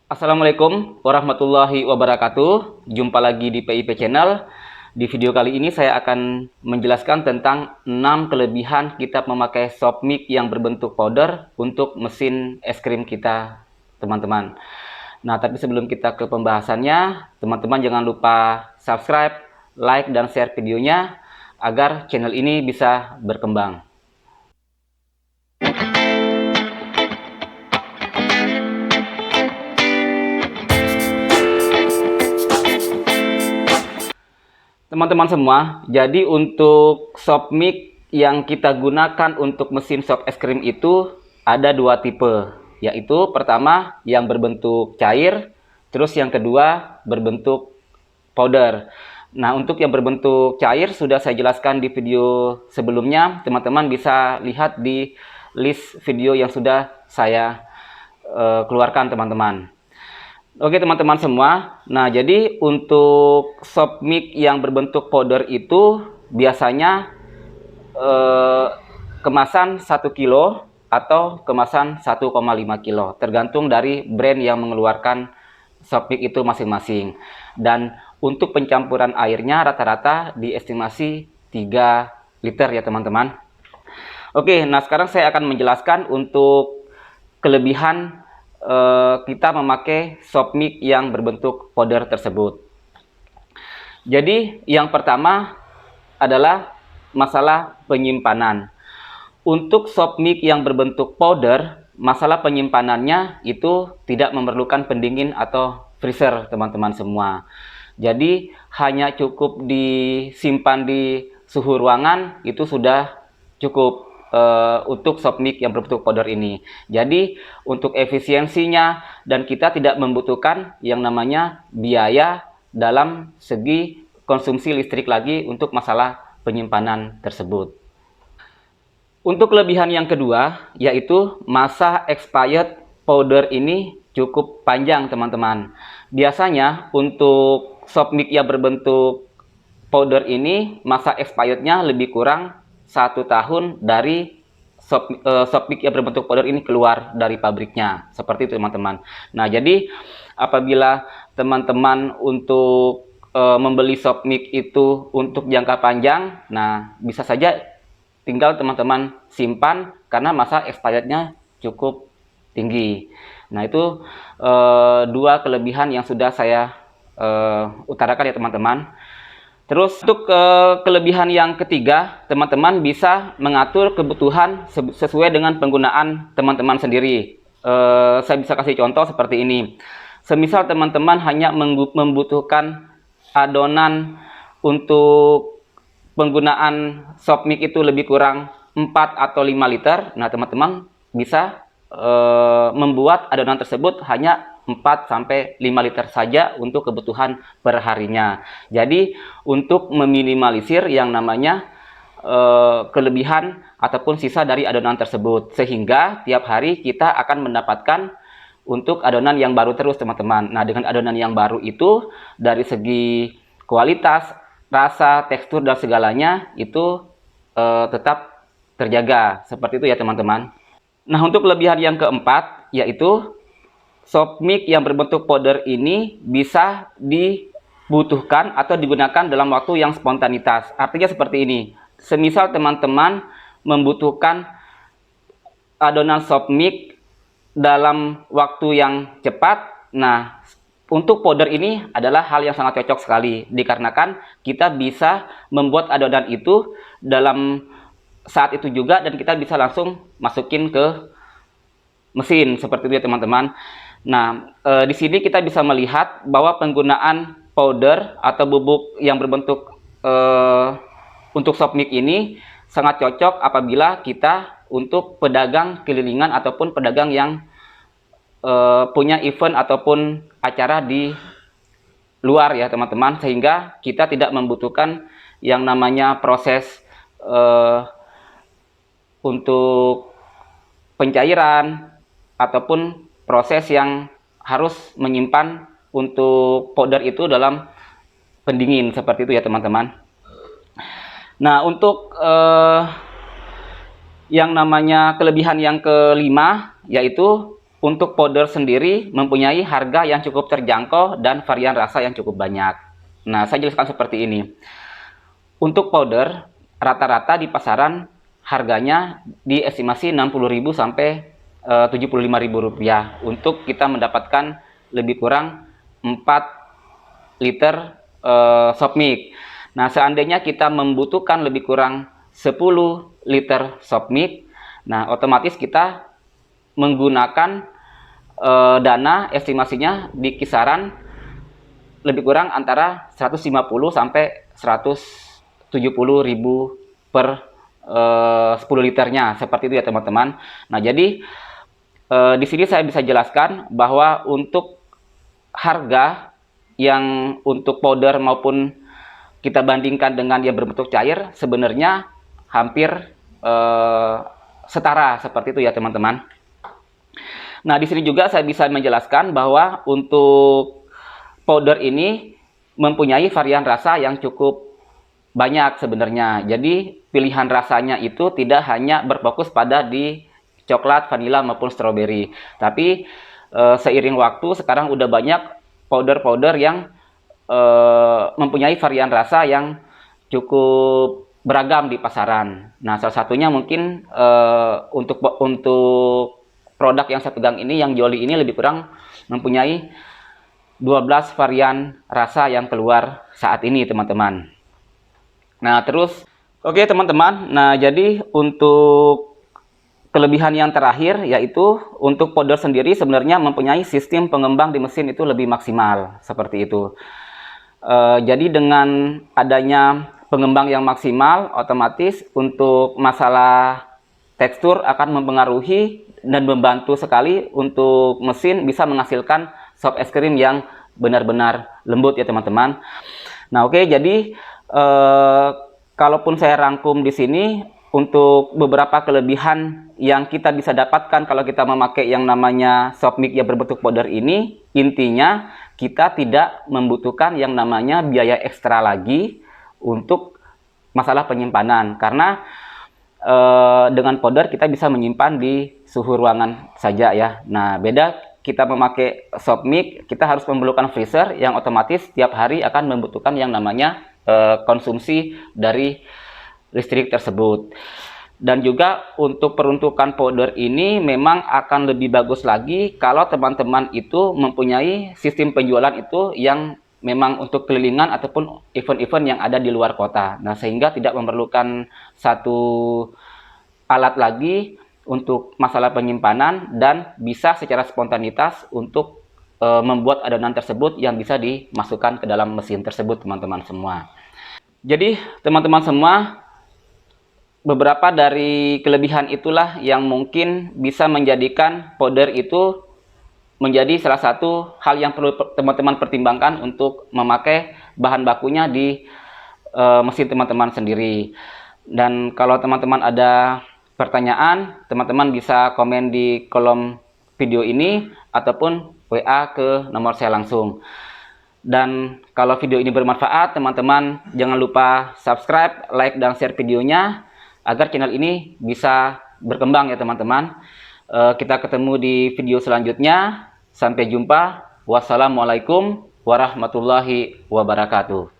Assalamualaikum warahmatullahi wabarakatuh. Jumpa lagi di PIP Channel. Di video kali ini saya akan menjelaskan tentang 6 kelebihan kita memakai soft mic yang berbentuk powder untuk mesin es krim kita, teman-teman. Nah, tapi sebelum kita ke pembahasannya, teman-teman jangan lupa subscribe, like, dan share videonya agar channel ini bisa berkembang. Teman-teman semua, jadi untuk soft mic yang kita gunakan untuk mesin soft es krim itu ada dua tipe, yaitu pertama yang berbentuk cair, terus yang kedua berbentuk powder. Nah, untuk yang berbentuk cair sudah saya jelaskan di video sebelumnya, teman-teman bisa lihat di list video yang sudah saya keluarkan, teman-teman. Oke teman-teman semua, nah jadi untuk soft mic yang berbentuk powder itu biasanya kemasan 1 kilo atau kemasan 1,5 kilo, tergantung dari brand yang mengeluarkan soft mic itu masing-masing. Dan untuk pencampuran airnya rata-rata diestimasi 3 liter ya teman-teman. Oke, nah sekarang saya akan menjelaskan untuk kelebihan kita memakai soft mic yang berbentuk powder tersebut. Jadi yang pertama adalah masalah penyimpanan. Untuk soft mic yang berbentuk powder, masalah penyimpanannya itu tidak memerlukan pendingin atau freezer, teman-teman semua. Jadi hanya cukup disimpan di suhu ruangan itu sudah cukup untuk soft mic yang berbentuk powder ini. Jadi untuk efisiensinya dan kita tidak membutuhkan yang namanya biaya dalam segi konsumsi listrik lagi untuk masalah penyimpanan tersebut. Untuk kelebihan yang kedua yaitu masa expired powder ini cukup panjang teman-teman. Biasanya untuk soft mic yang berbentuk powder ini masa expirednya lebih kurang 1 tahun dari soft mic yang berbentuk powder ini keluar dari pabriknya. Seperti itu teman-teman. Nah jadi apabila teman-teman untuk membeli soft mic itu untuk jangka panjang, nah bisa saja tinggal teman-teman simpan karena masa expirednya cukup tinggi. Nah itu dua kelebihan yang sudah saya utarakan ya teman-teman. Terus untuk kelebihan yang ketiga, teman-teman bisa mengatur kebutuhan sesuai dengan penggunaan teman-teman sendiri. Saya bisa kasih contoh seperti ini. Semisal teman-teman hanya membutuhkan adonan untuk penggunaan soft mic itu lebih kurang 4 atau 5 liter, nah teman-teman bisa membuat adonan tersebut hanya 4-5 liter saja untuk kebutuhan perharinya. Jadi untuk meminimalisir yang namanya kelebihan ataupun sisa dari adonan tersebut, sehingga tiap hari kita akan mendapatkan untuk adonan yang baru terus teman-teman. Nah dengan adonan yang baru itu dari segi kualitas, rasa, tekstur dan segalanya itu tetap terjaga. Seperti itu ya teman-teman. Nah untuk kelebihan yang keempat yaitu soft mic yang berbentuk powder ini bisa dibutuhkan atau digunakan dalam waktu yang spontanitas. Artinya seperti ini. Semisal teman-teman membutuhkan adonan soft mic dalam waktu yang cepat, nah untuk powder ini adalah hal yang sangat cocok sekali dikarenakan kita bisa membuat adonan itu dalam saat itu juga dan kita bisa langsung masukin ke mesin seperti itu ya teman-teman. Nah, di sini kita bisa melihat bahwa penggunaan powder atau bubuk yang berbentuk untuk soft mic ini sangat cocok apabila kita untuk pedagang kelilingan ataupun pedagang yang punya event ataupun acara di luar ya teman-teman, sehingga kita tidak membutuhkan yang namanya proses untuk pencairan ataupun proses yang harus menyimpan untuk powder itu dalam pendingin seperti itu ya teman-teman. Nah untuk yang namanya kelebihan yang kelima yaitu untuk powder sendiri mempunyai harga yang cukup terjangkau dan varian rasa yang cukup banyak. Nah, saya jelaskan seperti ini. Untuk powder, rata-rata di pasaran harganya diestimasi 60.000 sampai 75.000 rupiah untuk kita mendapatkan lebih kurang 4 liter soft mix. Nah, seandainya kita membutuhkan lebih kurang 10 liter soft mix, nah otomatis kita menggunakan dana estimasinya di kisaran lebih kurang antara 150 sampai 170.000 per 10 liternya, seperti itu ya teman-teman. Nah, jadi di sini saya bisa jelaskan bahwa untuk harga yang untuk powder maupun kita bandingkan dengan yang berbentuk cair sebenarnya hampir setara, seperti itu ya teman-teman. Nah, di sini juga saya bisa menjelaskan bahwa untuk powder ini mempunyai varian rasa yang cukup banyak sebenarnya. Jadi pilihan rasanya itu tidak hanya berfokus pada di coklat, vanila maupun stroberi. Tapi seiring waktu sekarang udah banyak powder-powder yang mempunyai varian rasa yang cukup beragam di pasaran. Nah, salah satunya mungkin untuk produk yang saya pegang ini, yang Jolly ini lebih kurang mempunyai 12 varian rasa yang keluar saat ini teman-teman. Nah, terus oke teman-teman, nah jadi untuk kelebihan yang terakhir yaitu untuk powder sendiri sebenarnya mempunyai sistem pengembang di mesin itu lebih maksimal, seperti itu. Jadi dengan adanya pengembang yang maksimal, otomatis untuk masalah tekstur akan mempengaruhi dan membantu sekali untuk mesin bisa menghasilkan soft es krim yang benar-benar lembut ya teman-teman. Nah, oke, jadi kalaupun saya rangkum di sini untuk beberapa kelebihan yang kita bisa dapatkan kalau kita memakai yang namanya soft mix yang berbentuk powder ini, intinya kita tidak membutuhkan yang namanya biaya ekstra lagi untuk masalah penyimpanan, karena dengan powder kita bisa menyimpan di suhu ruangan saja ya. Nah, beda kita memakai soft mix, kita harus memerlukan freezer yang otomatis tiap hari akan membutuhkan yang namanya konsumsi dari listrik tersebut. Dan juga untuk peruntukan powder ini memang akan lebih bagus lagi kalau teman-teman itu mempunyai sistem penjualan itu yang memang untuk kelilingan ataupun event-event yang ada di luar kota. Nah, sehingga tidak memerlukan satu alat lagi untuk masalah penyimpanan dan bisa secara spontanitas untuk membuat adonan tersebut yang bisa dimasukkan ke dalam mesin tersebut teman-teman semua. Jadi teman-teman semua, beberapa dari kelebihan itulah yang mungkin bisa menjadikan powder itu menjadi salah satu hal yang perlu teman-teman pertimbangkan untuk memakai bahan bakunya di mesin teman-teman sendiri. Dan kalau teman-teman ada pertanyaan, teman-teman bisa komen di kolom video ini ataupun WA ke nomor saya langsung. Dan kalau video ini bermanfaat, teman-teman jangan lupa subscribe, like, dan share videonya agar channel ini bisa berkembang ya teman-teman. Kita ketemu di video selanjutnya. Sampai jumpa. Wassalamualaikum warahmatullahi wabarakatuh.